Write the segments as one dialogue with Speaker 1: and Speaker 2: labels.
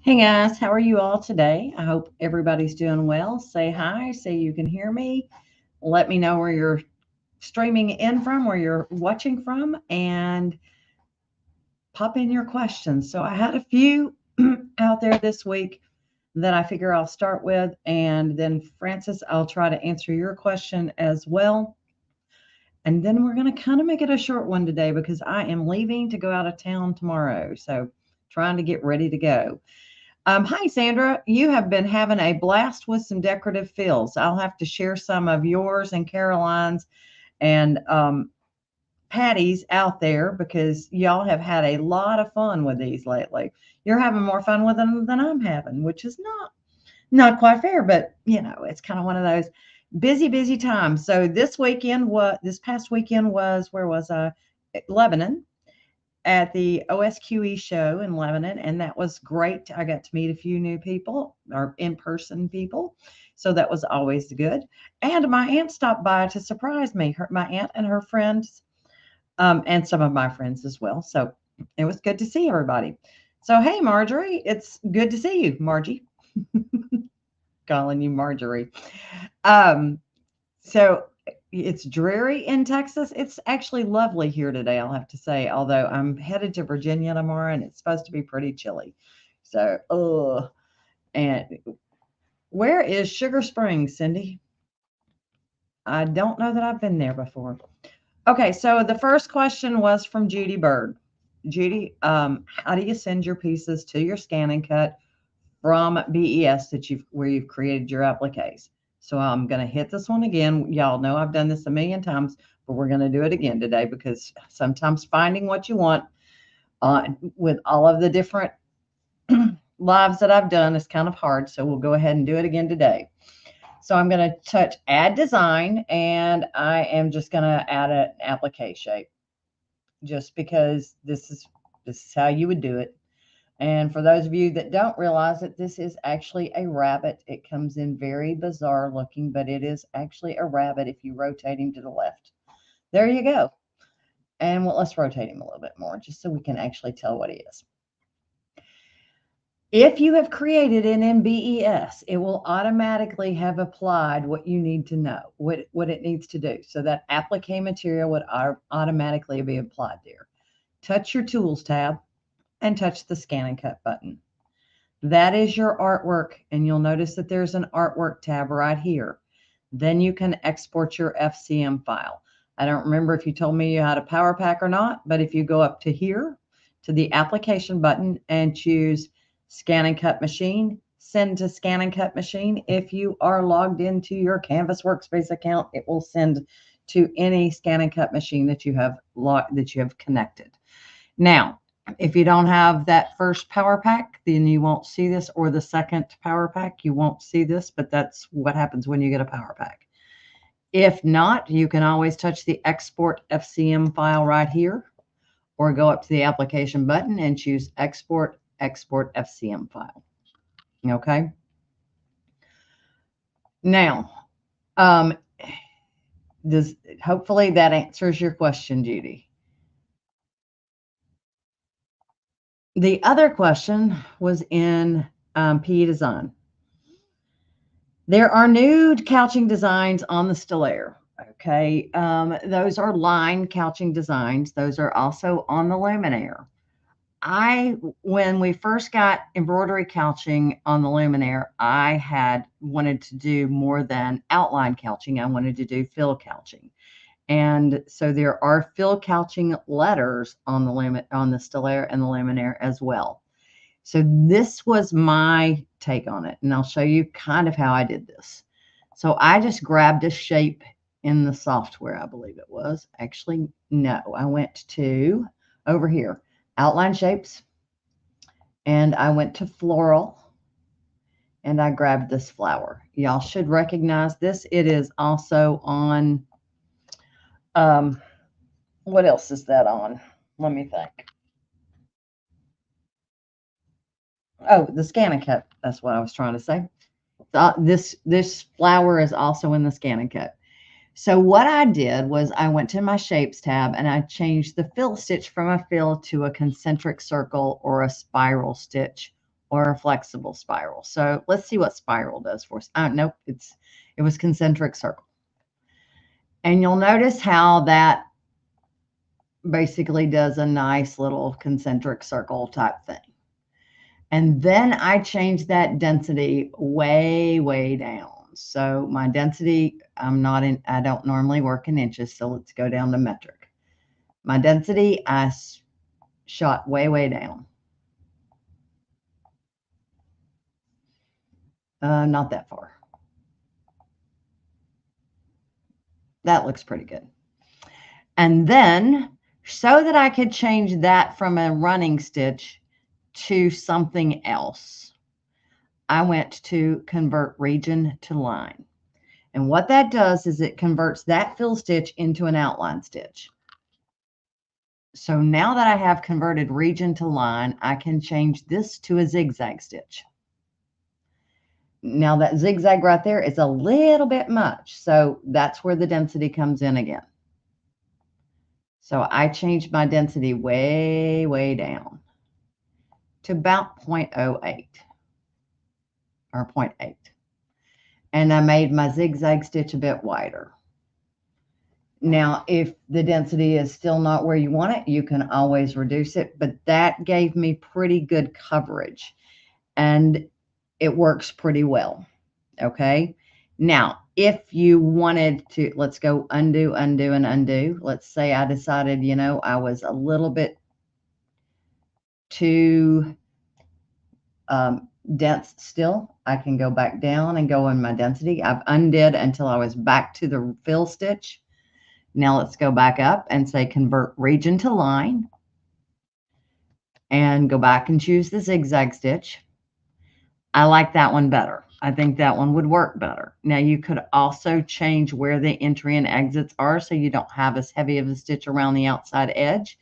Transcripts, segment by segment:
Speaker 1: Hey guys, how are you all today? I hope everybody's doing well. Say hi, say you can hear me. Let me know where you're streaming in from, where you're watching from, and pop in your questions. So I had a few out there this week that I figure I'll start with, and then Francis, I'll try to answer your question as well. And then we're going to kind of make it a short one today because I am leaving to go out of town tomorrow. So trying to get ready to go. Hi, Sandra. You have been having a blast with some decorative fills. I'll have to share some of yours and Caroline's and Patty's out there because y'all have had a lot of fun with these lately. You're having more fun with them than I'm having, which is not quite fair, but it's kind of one of those busy times. So this past weekend was where was I? Lebanon at the OSQE show in Lebanon, and that was great. I got to meet a few new people or in person people. So that was always good. And my aunt stopped by to surprise me, my aunt and her friends, and some of my friends as well. So it was good to see everybody. So, hey, Marjorie, it's good to see you, Margie. Calling you Marjorie. Um, so it's dreary in Texas. It's actually lovely here today, I'll have to say, although I'm headed to Virginia tomorrow and it's supposed to be pretty chilly. So, and where is Sugar Springs, Cindy? I don't know that I've been there before. Okay, so the first question was from Judy Bird. Judy, how do you send your pieces to your ScanNCut from BES where you've created your appliques? So I'm going to hit this one again. Y'all know I've done this a million times, but we're going to do it again today because sometimes finding what you want with all of the different lives that I've done is kind of hard. So we'll go ahead and do it again today. So I'm going to touch add design, and I am just going to add an applique shape just because this is how you would do it. And for those of you that don't realize it, this is actually a rabbit. It comes in very bizarre looking, but it is actually a rabbit if you rotate him to the left. There you go. And let's rotate him a little bit more just so we can actually tell what he is. If you have created an MBES, it will automatically have applied what you need to know, what it needs to do. So that applique material would automatically be applied there. Touch your Tools tab and touch the ScanNCut button. That is your artwork, and you'll notice that there's an artwork tab right here. Then you can export your FCM file. I don't remember if you told me you had a power pack or not, but if you go up to here to the application button and choose ScanNCut machine, send to ScanNCut machine. If you are logged into your Canvas Workspace account, it will send to any ScanNCut machine that you have connected. Now, if you don't have that first power pack, then you won't see this, or the second power pack, you won't see this, but that's what happens when you get a power pack. If not, you can always touch the export FCM file right here, or go up to the application button and choose export FCM file. Okay. Now, hopefully that answers your question, Judy. The other question was in PE Design. There are new couching designs on the Stellaire. Okay, those are line couching designs. Those are also on the Luminaire. When we first got embroidery couching on the Luminaire, I had wanted to do more than outline couching. I wanted to do fill couching. And so there are fill couching letters on the Stellaire and the Luminaire as well. So this was my take on it, and I'll show you kind of how I did this. So I just grabbed a shape in the software, I believe it was. Actually, no, I went to over here, outline shapes, and I went to floral, and I grabbed this flower. Y'all should recognize this. It is also on, what else is that on? Let me think. Oh, the ScanNCut. That's what I was trying to say. This flower is also in the ScanNCut. So what I did was I went to my shapes tab and I changed the fill stitch from a fill to a concentric circle or a spiral stitch or a flexible spiral. So let's see what spiral does for us. Nope, it was concentric circle. And you'll notice how that basically does a nice little concentric circle type thing. And then I changed that density way, way down. So my density, I don't normally work in inches, so let's go down to metric. My density, I shot way, way down. Not that far. That looks pretty good. And then, so that I could change that from a running stitch to something else, I went to convert region to line. And what that does is it converts that fill stitch into an outline stitch. So now that I have converted region to line, I can change this to a zigzag stitch. Now that zigzag right there is a little bit much, so that's where the density comes in again. So I changed my density way, way down to about 0.08 or 0.8. And I made my zigzag stitch a bit wider. Now, if the density is still not where you want it, you can always reduce it, but that gave me pretty good coverage and it works pretty well. Okay. Now, if you wanted to, let's go undo, undo, and undo. Let's say I decided, I was a little bit too dense still. I can go back down and go in my density. I've undid until I was back to the fill stitch. Now let's go back up and say convert region to line and go back and choose the zigzag stitch. I like that one better. I think that one would work better. Now you could also change where the entry and exits are so you don't have as heavy of a stitch around the outside edge.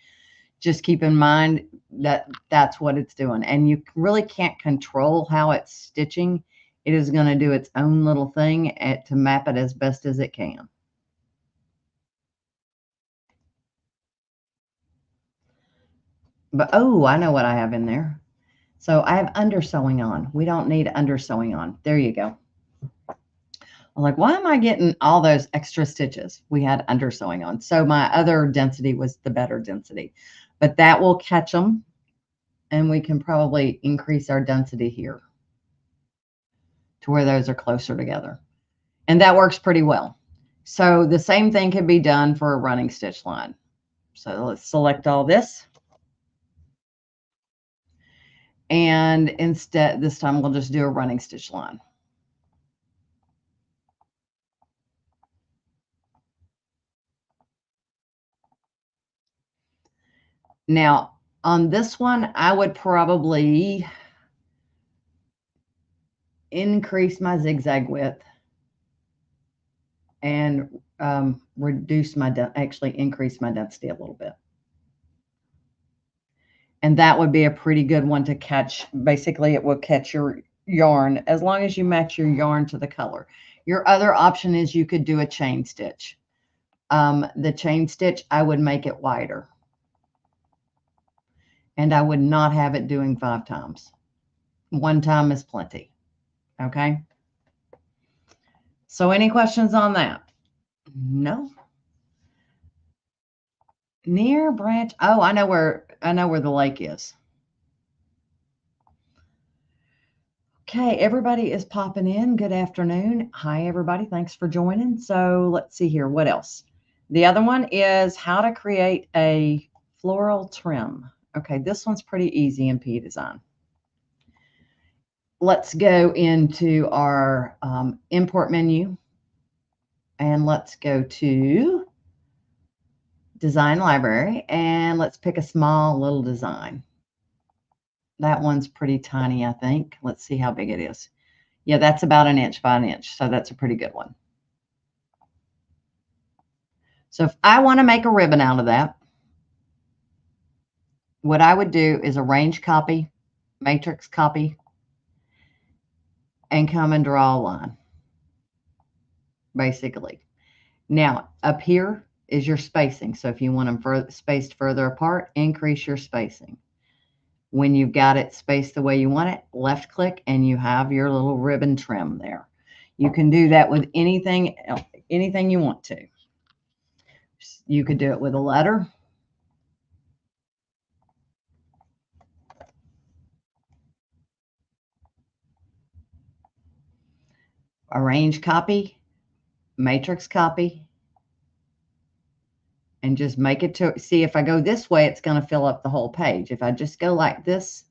Speaker 1: Just keep in mind that that's what it's doing. And you really can't control how it's stitching. It is going to do its own little thing to map it as best as it can. But, oh, I know what I have in there. So I have undersewing on. We don't need undersewing on. There you go. I'm like, why am I getting all those extra stitches? We had undersewing on. So my other density was the better density. But that will catch them. And we can probably increase our density here to where those are closer together. And that works pretty well. So the same thing can be done for a running stitch line. So let's select all this. And instead, this time we'll just do a running stitch line. Now, on this one, I would probably increase my zigzag width and increase my density a little bit. And that would be a pretty good one to catch. Basically, it will catch your yarn as long as you match your yarn to the color. Your other option is you could do a chain stitch. The chain stitch, I would make it wider. And I would not have it doing 5 times. 1 time is plenty. Okay. So any questions on that? No. Near branch. Oh, I know where the lake is. Okay, everybody is popping in. Good afternoon. Hi, everybody. Thanks for joining. So let's see here. What else? The other one is how to create a floral trim. Okay, this one's pretty easy in P Design. Let's go into our import menu and let's go to design library and let's pick a small little design. That one's pretty tiny, I think. Let's see how big it is. Yeah, that's about 1 inch by 1 inch. So that's a pretty good one. So if I want to make a ribbon out of that, what I would do is arrange copy, matrix copy, and come and draw a line, basically. Now, up here is your spacing. So if you want them spaced further apart, increase your spacing. When you've got it spaced the way you want it, left click and you have your little ribbon trim there. You can do that with anything you want to. You could do it with a letter. Arrange copy, matrix copy, and just make it to, see if I go this way, it's going to fill up the whole page. If I just go like this,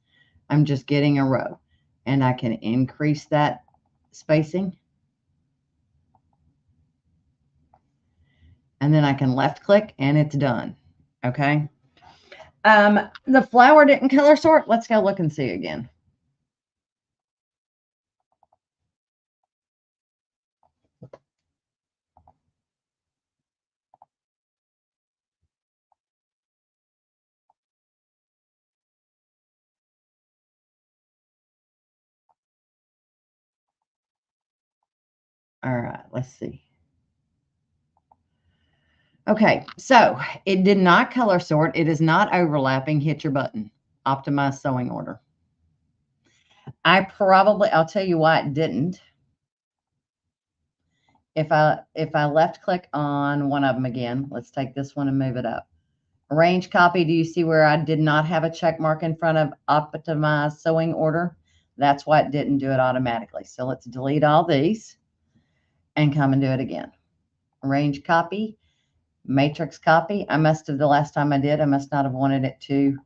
Speaker 1: I'm just getting a row, and I can increase that spacing. And then I can left click and it's done. Okay. The flower didn't color sort. Let's go look and see again. All right, let's see. Okay, so it did not color sort. It is not overlapping. Hit your button. Optimize sewing order. I'll tell you why it didn't. If I left click on one of them again, let's take this one and move it up. Arrange copy. Do you see where I did not have a check mark in front of optimize sewing order? That's why it didn't do it automatically. So let's delete all these and come and do it again. Arrange copy, matrix copy. I must have, the last time I did, I must not have wanted it to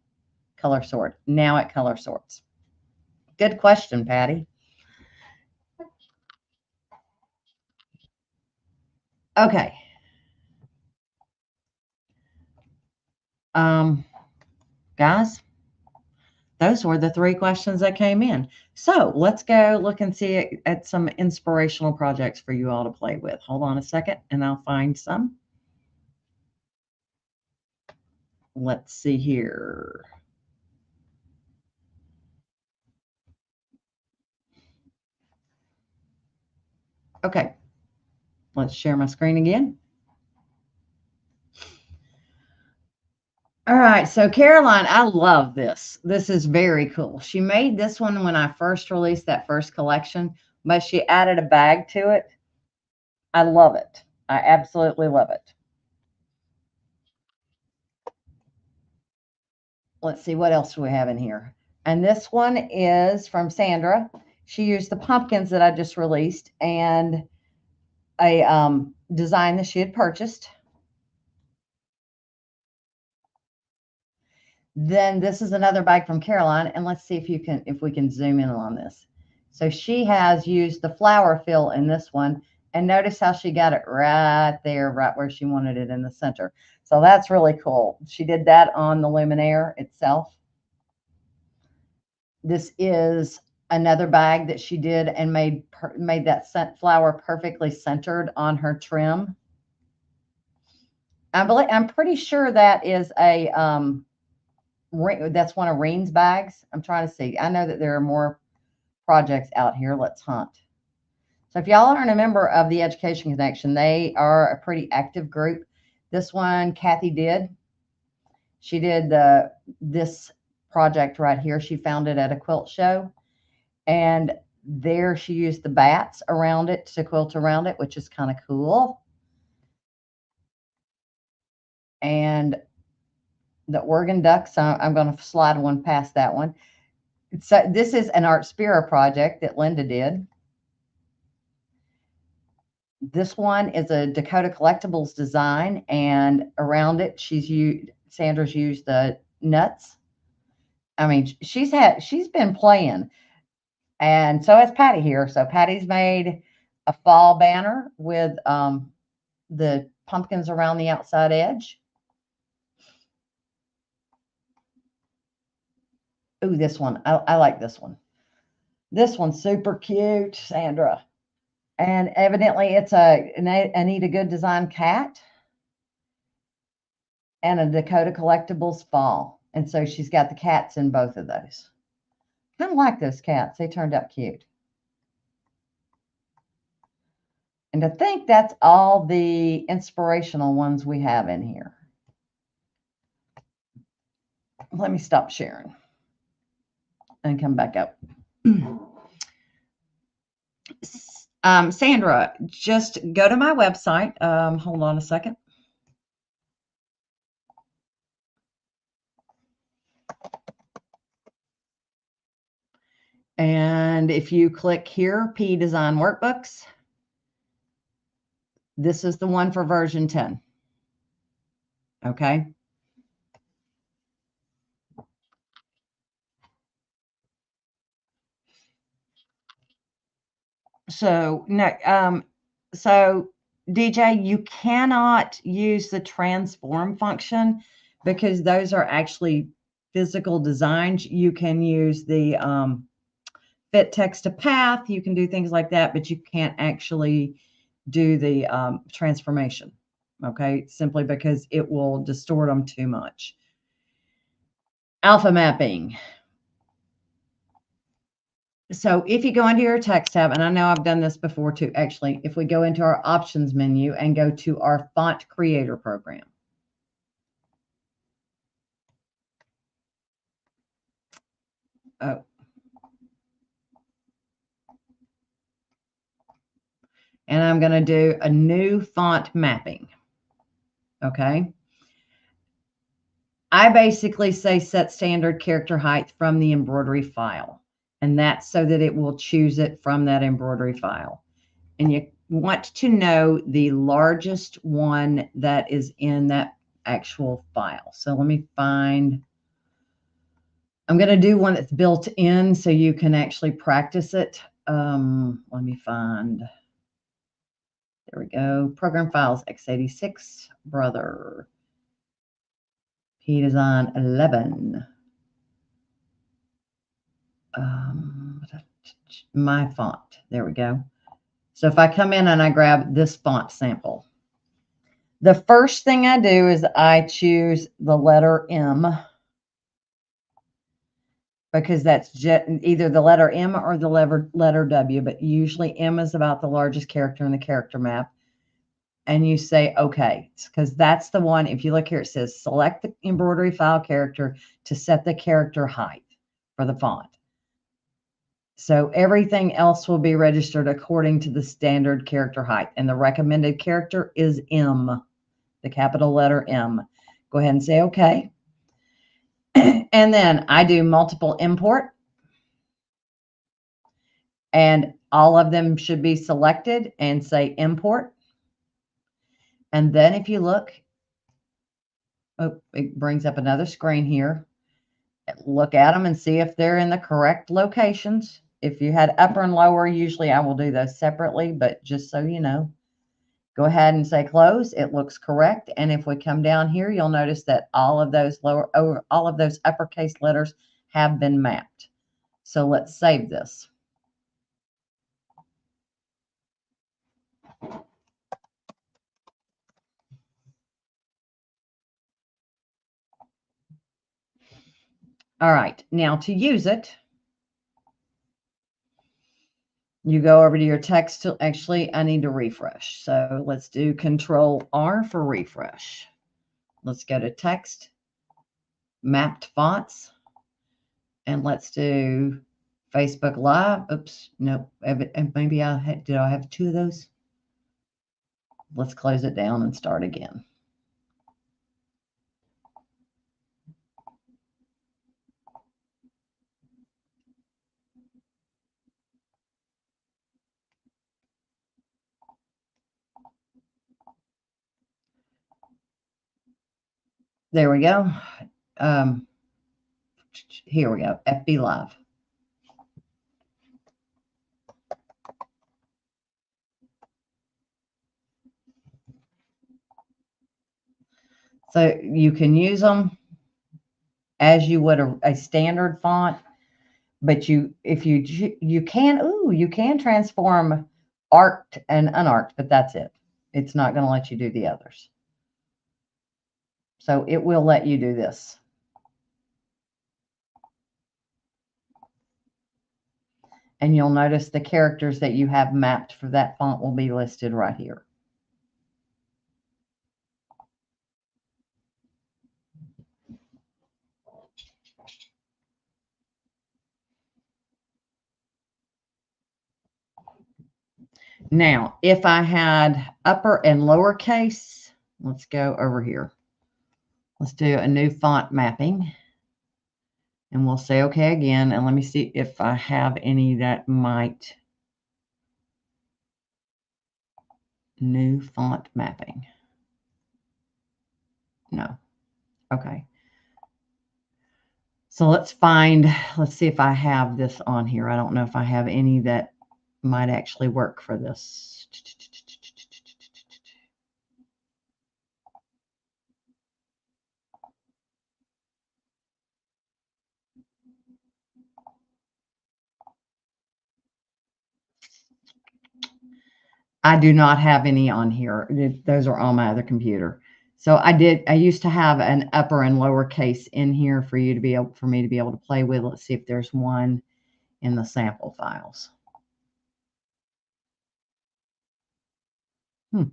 Speaker 1: color sort. Now it color sorts. Good question, Patty. Okay. Guys, those were the 3 questions that came in. So let's go look and see at some inspirational projects for you all to play with. Hold on a second and I'll find some. Let's see here. Okay. Let's share my screen again. All right, so Caroline, I love this. This is very cool. She made this one when I first released that first collection, but she added a bag to it. I love it. I absolutely love it. Let's see, what else do we have in here? And this one is from Sandra. She used the pumpkins that I just released and a design that she had purchased. Then this is another bag from Caroline, and let's see if we can zoom in on this. So she has used the flower fill in this one, and notice how she got it right there, right where she wanted it in the center. So that's really cool. She did that on the luminaire itself. This is another bag that she did and made that flower perfectly centered on her trim. I'm pretty sure that is a that's one of Reen's bags. I'm trying to see. I know that there are more projects out here. Let's hunt. So if y'all aren't a member of the Education Connection, they are a pretty active group. This one Kathy did. She did this project right here. She found it at a quilt show, and there she used the bats around it to quilt around it, which is kind of cool. And the Oregon ducks, I'm going to slide one past that one. So this is an Art Spira project that Linda did. This one is a Dakota Collectibles design, and around it, Sandra's used the nuts. I mean, she's been playing, and so has Patty here. So Patty's made a fall banner with the pumpkins around the outside edge. Ooh, this one. I like this one. This one's super cute, Sandra. And evidently it's a Need a Good Design cat and a Dakota Collectibles fall. And so she's got the cats in both of those. Kind of like those cats. They turned out cute. And I think that's all the inspirational ones we have in here. Let me stop sharing. and come back up. Sandra, just go to my website. Hold on a second. And if you click here, P Design Workbooks, this is the one for version 10. Okay. So no, so DJ, you cannot use the transform function because those are actually physical designs. You can use the fit text to path. You can do things like that, but you can't actually do the transformation. Okay, simply because it will distort them too much. Alpha mapping. So if you go into your text tab, and I know I've done this before too, actually, if we go into our options menu and go to our font creator program. Oh. And I'm going to do a new font mapping. Okay. I basically say set standard character height from the embroidery file. And that's so that it will choose it from that embroidery file. And you want to know the largest one that is in that actual file. So let me find, I'm going to do one that's built in so you can actually practice it. Let me find, there we go. Program files, x86, brother, P Design 11. My font, there we go. So if I come in and I grab this font sample, the first thing I do is I choose the letter M, because that's either the letter M or the letter W, but usually M is about the largest character in the character map. And you say, okay, because that's the one. If you look here, it says select the embroidery file character to set the character height for the font. So everything else will be registered according to the standard character height. And the recommended character is M, the capital letter M. Go ahead and say okay. And then I do multiple import. And all of them should be selected and say import. And then if you look, oh, it brings up another screen here. Look at them and see if they're in the correct locations. If you had upper and lower, usually I will do those separately, but just so you know, go ahead and say close. It looks correct. And if we come down here, you'll notice that all of those all of those uppercase letters have been mapped. So let's save this. All right, now to use it, you go over to your text. Actually, I need to refresh. So let's do Control R for refresh. Let's go to text, mapped fonts, and let's do Facebook Live. Oops, nope. Maybe did I have two of those? Let's close it down and start again. There we go. Here we go. FB Live. So you can use them as you would a standard font, but you can transform arced and unarced, but that's it. It's not going to let you do the others. So it will let you do this. And you'll notice the characters that you have mapped for that font will be listed right here. Now, if I had upper and lowercase, let's go over here. Let's do a new font mapping. And we'll say okay again. And let me see if I have any that might. New font mapping. No. Okay. So let's see if I have this on here. I don't know if I have any that might actually work for this. I do not have any on here. Those are on my other computer. So I used to have an upper and lower case in here for me to be able to play with. Let's see if there's one in the sample files.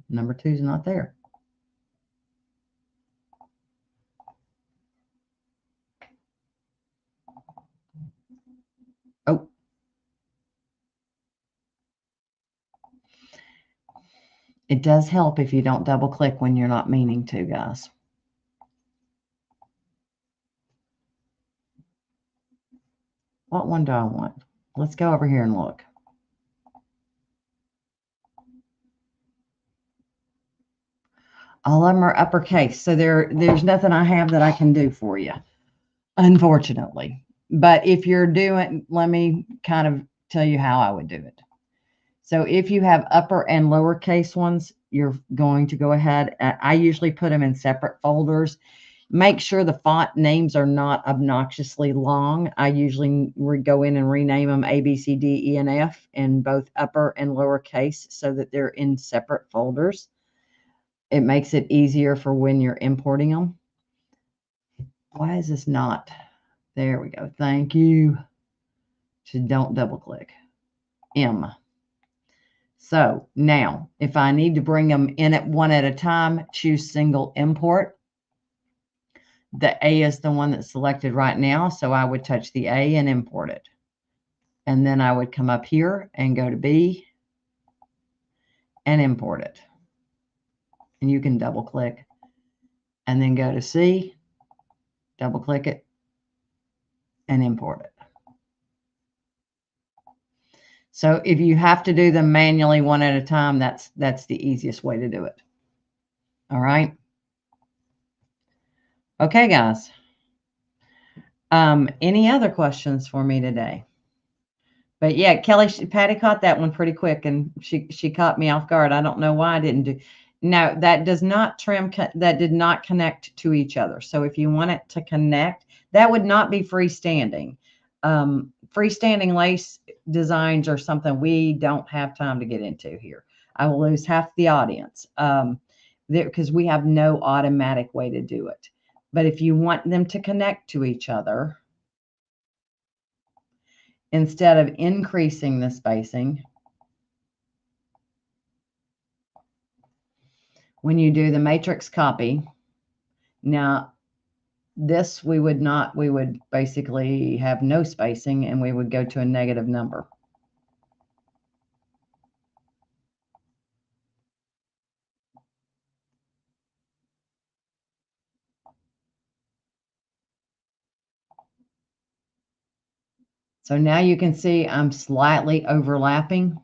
Speaker 1: Number 2 is not there. Oh. It does help if you don't double click when you're not meaning to, guys. What one do I want? Let's go over here and look. All of them are uppercase, so there's nothing I have that I can do for you, unfortunately. But if you're doing, let me kind of tell you how I would do it. So if you have upper and lowercase ones, you're going to go ahead. I usually put them in separate folders. Make sure the font names are not obnoxiously long. I usually go in and rename them A, B, C, D, E, and F in both upper and lowercase so that they're in separate folders. It makes it easier for when you're importing them. Why is this not? There we go. Thank you. Just don't double click. M. So now, if I need to bring them in at one at a time, choose single import. The A is the one that's selected right now, so I would touch the A and import it. And then I would come up here and go to B and import it. And you can double click and then go to C, double click it, and import it. So if you have to do them manually one at a time, that's the easiest way to do it. All right. Okay, guys. Any other questions for me today? But yeah, Patty caught that one pretty quick, and she caught me off guard. I don't know why I didn't do. No, that does not that did not connect to each other. So if you want it to connect, that would not be freestanding. Freestanding lace designs are something we don't have time to get into here. I will lose half the audience because we have no automatic way to do it. But if you want them to connect to each other, instead of increasing the spacing, when you do the matrix copy, now this we would basically have no spacing and we would go to a negative number. So now you can see I'm slightly overlapping.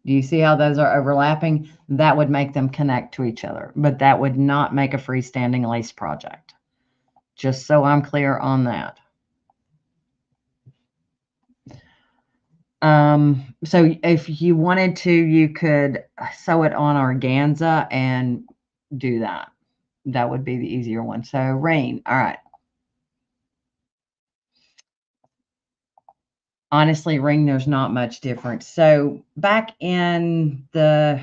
Speaker 1: Do you see how those are overlapping? That would make them connect to each other, but that would not make a freestanding lace project. Just so I'm clear on that. So if you wanted to, you could sew it on organza and do that. That would be the easier one. So rain. All right. Honestly, ring, there's not much difference. So back in the,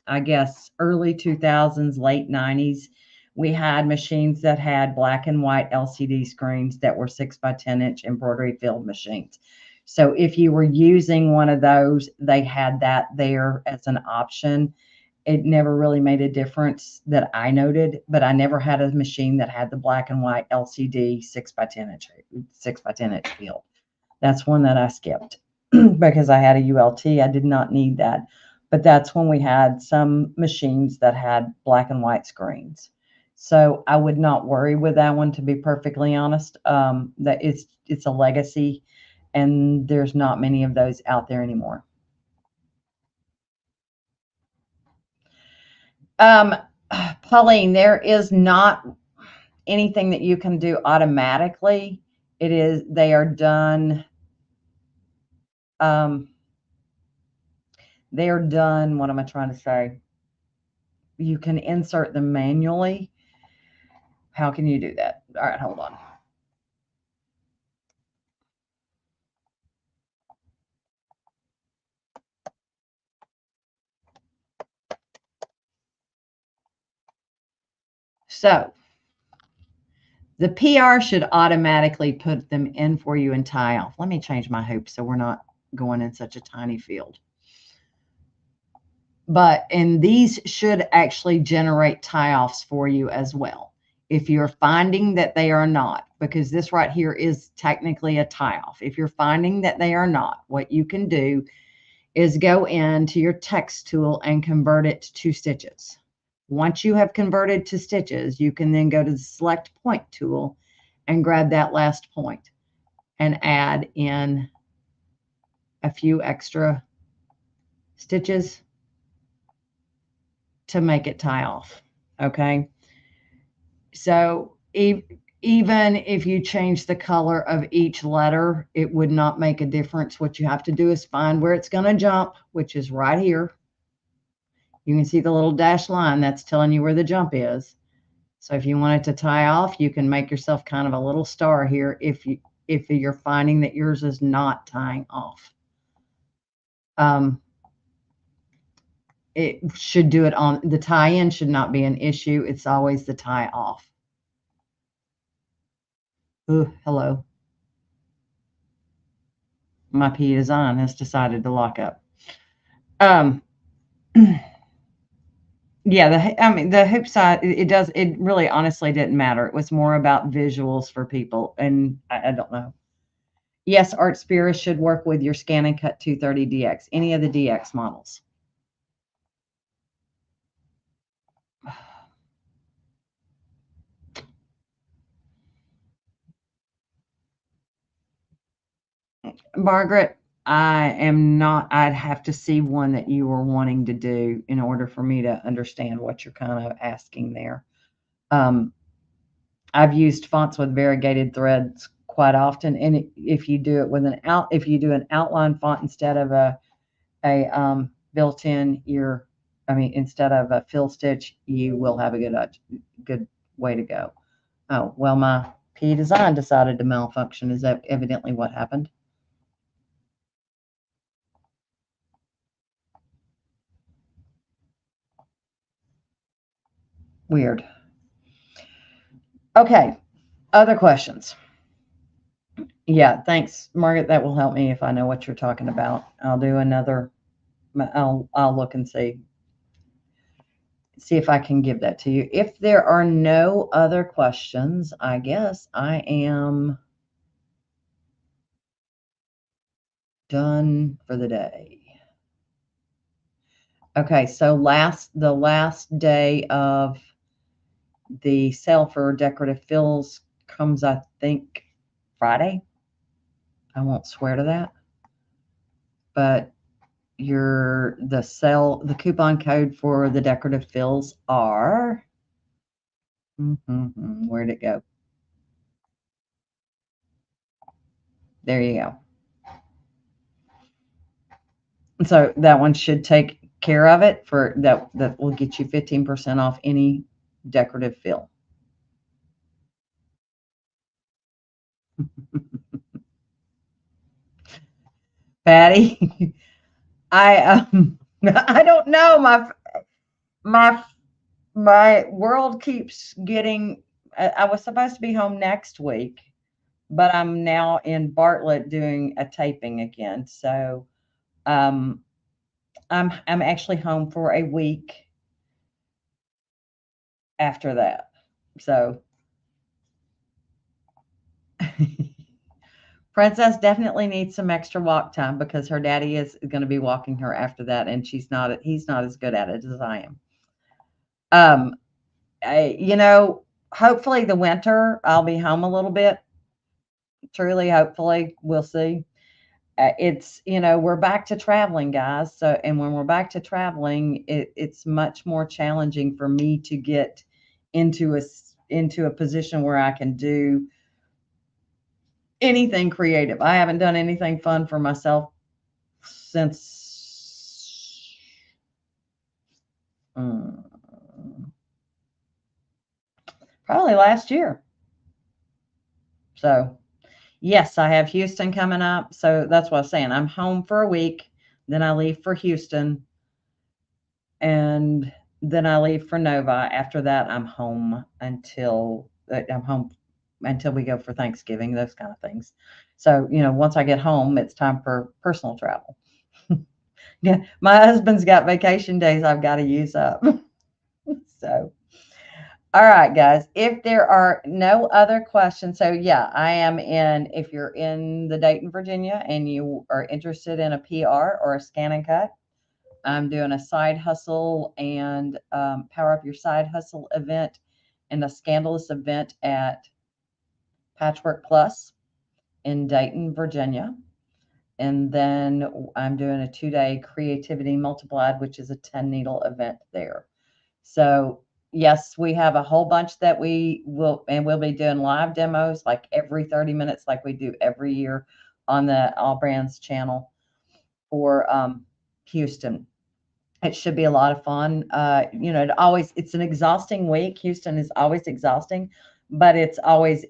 Speaker 1: I guess, early 2000s, late 90s, we had machines that had black and white LCD screens that were 6x10" embroidery filled machines. So if you were using one of those, they had that there as an option. It never really made a difference that I noted, but I never had a machine that had the black and white LCD 6x10" field. That's one that I skipped. because I had a ULT. I did not need that. But that's when we had some machines that had black and white screens. So I would not worry with that one, to be perfectly honest. That it's a legacy, and there's not many of those out there anymore. Um, Pauline, there is not anything that you can do automatically. They are done. Um, they are done. What am I trying to say? You can insert them manually. How can you do that? All right, hold on. So the PR should automatically put them in for you and tie off. Let me change my hoop so we're not going in such a tiny field. And these should actually generate tie-offs for you as well. If you're finding that they are not, because this right here is technically a tie-off. If you're finding that they are not, what you can do is go into your text tool and convert it to stitches. Once you have converted to stitches, you can then go to the select point tool and grab that last point and add in a few extra stitches to make it tie off. Okay. So even if you change the color of each letter, it would not make a difference. What you have to do is find where it's going to jump, which is right here. You can see the little dashed line that's telling you where the jump is. So if you want it to tie off, you can make yourself kind of a little star here if you're finding that yours is not tying off. It should do it on the tie-in should not be an issue. It's always the tie off. Ooh, hello. My P design has decided to lock up. Yeah, the hoop side, it really honestly didn't matter. It was more about visuals for people, and I don't know. Yes, Art Spira should work with your ScanNCut 230DX, any of the DX models. Margaret, I'd have to see one that you were wanting to do in order for me to understand what you're kind of asking there. I've used fonts with variegated threads quite often, and if you do it with if you do an outline font instead of a built-in instead of a fill stitch, you will have a good way to go. Oh, well, my P design decided to malfunction. Is that evidently what happened? Weird. Okay, other questions? Yeah, thanks, Margaret. That will help me if I know what you're talking about. I'll do another. I'll look and see if I can give that to you. If there are no other questions, I guess I am done for the day. Okay, so the last day of the sale for decorative fills comes, I think, Friday. I won't swear to that, but the coupon code for the decorative fills are, where'd it go? There you go. So that one should take care of it for that. That will get you 15% off any decorative fill. Patty, I I don't know. My world keeps getting. I was supposed to be home next week, but I'm now in Bartlett doing a taping again. So um, I'm actually home for a week after that. So Princess definitely needs some extra walk time because her daddy is going to be walking her after that, and he's not as good at it as I am. Um, you know, hopefully the winter I'll be home a little bit. Truly, hopefully, we'll see. It's, you know, we're back to traveling, guys. So, and when we're back to traveling, it's much more challenging for me to get into a position where I can do anything creative. I haven't done anything fun for myself since mm, probably last year. So, yes, I have Houston coming up. So that's what I'm saying. I'm home for a week, then I leave for Houston, and then I leave for Nova. After that, I'm home until we go for Thanksgiving, those kind of things. So, you know, once I get home, it's time for personal travel. Yeah, my husband's got vacation days I've got to use up. So, all right, guys. If there are no other questions, so yeah, I am in. If you're in the Dayton, Virginia, and you are interested in a PR or a ScanNCut, I'm doing a side hustle and power up your side hustle event and a scandalous event at Patchwork Plus in Dayton, Virginia. And then I'm doing a 2-day creativity multiplied, which is a 10 needle event there. So yes, we have a whole bunch that we'll be doing live demos like every 30 minutes, like we do every year on the All Brands channel for Houston. It should be a lot of fun. You know, it's an exhausting week. Houston is always exhausting, but it's always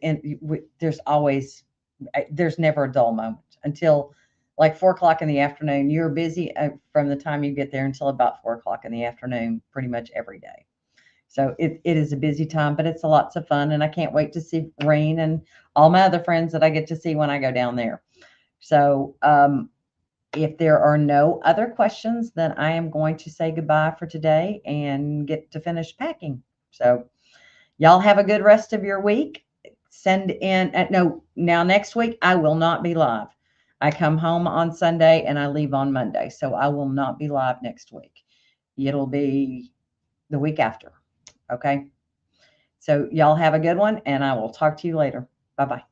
Speaker 1: there's never a dull moment until like 4 o'clock in the afternoon. You're busy from the time you get there until about 4 o'clock in the afternoon, pretty much every day. So it is a busy time, but it's a lots of fun, and I can't wait to see Rain and all my other friends that I get to see when I go down there. So if there are no other questions, then I am going to say goodbye for today and get to finish packing. So y'all have a good rest of your week. Send in no, now next week I will not be live. I come home on Sunday and I leave on Monday. So I will not be live next week. It'll be the week after. Okay. So y'all have a good one, and I will talk to you later. Bye bye.